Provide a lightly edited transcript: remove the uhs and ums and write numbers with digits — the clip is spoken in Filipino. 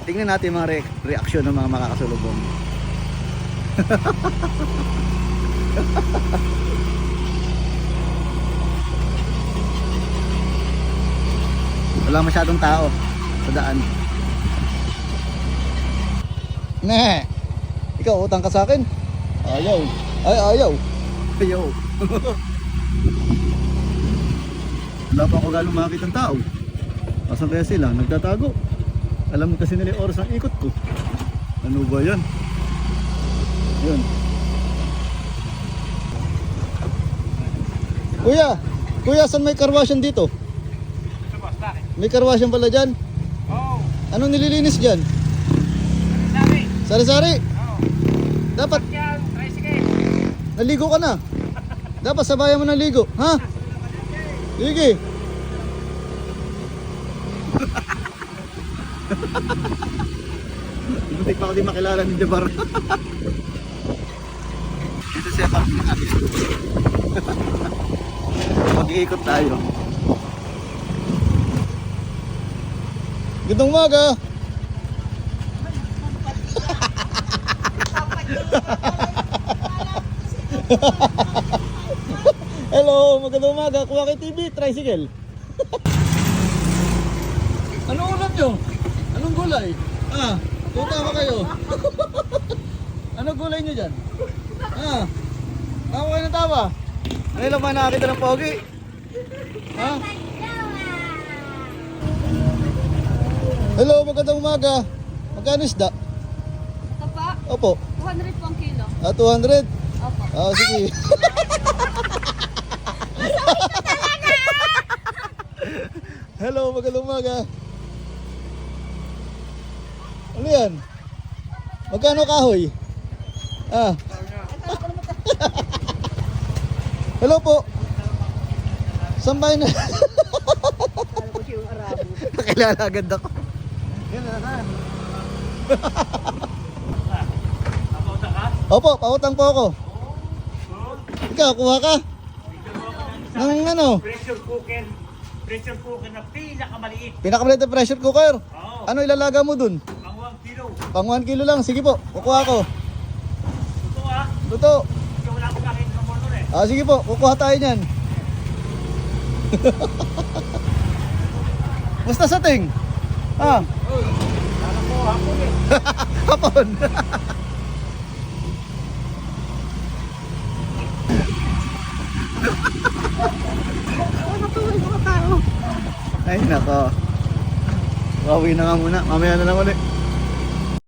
Tingnan natin mga reaksyon ng mga makakasulubong. Wala masyadong tao sa daan. Ne, ikaw utang ka sa akin? Ayaw. Ay, ayaw. Ayaw. Wala pa ako galong makakita ng tao. Asan kaya sila? Nagtatago. Alam kasi nila yung oras ng ikot ko. Ano ba yan? Yun. Kuya, saan may karwasyan dito? May karwasyan pala dyan? Oo. Anong nililinis dyan? Sari. Sari-sari? Oo. Dapat Yan, tricycle. naligo ka na. Dapat sabayan mo ng ligo. Ha? Sige. Butik pa ako di makilala ni Jabar. Dito siya parking alis. Mag-iikot tayo. Gandang umaga. Hello, magandang umaga. Kuha kay TV, tricycle. Ano ulam nyo? Anong gulay? Ah, tutama kayo. Anong gulay nyo dyan? Ah, tawa kayo ng tawa. Ngayon lang ba nakakita ng pogi? Ha? Hello, magandang umaga. Magkano isda? Ito po, Opo. 200 po ang kilo. 200? Opo. Ah, sige. Hello, magandang umaga. Ano yan? Magkano kahoy? Ah. Hello po. Saan ba yun? Nakilala agad ako. Yan na ka. Napauta ka? Opo, pautang po ako. Ikaw, kuha ka? Ng ano? Pressure cooker. Pressure cooker na pinakamaliit. Pinakamaliit na pressure cooker. Oo. Ano ilalaga mo dun? Pang 1 kilo. Pang 1 kilo lang. Sige po, kukuha ko. Ito ah. Totoo. Kasi wala akong nakita ng motor eh. Ah, sige po, kukuha tayo niyan. Basta sa ting. Ah, Uy. Alam ko hapon eh. hapon. Ay, nako. Bawi na nga muna. Mamaya na lang ulit.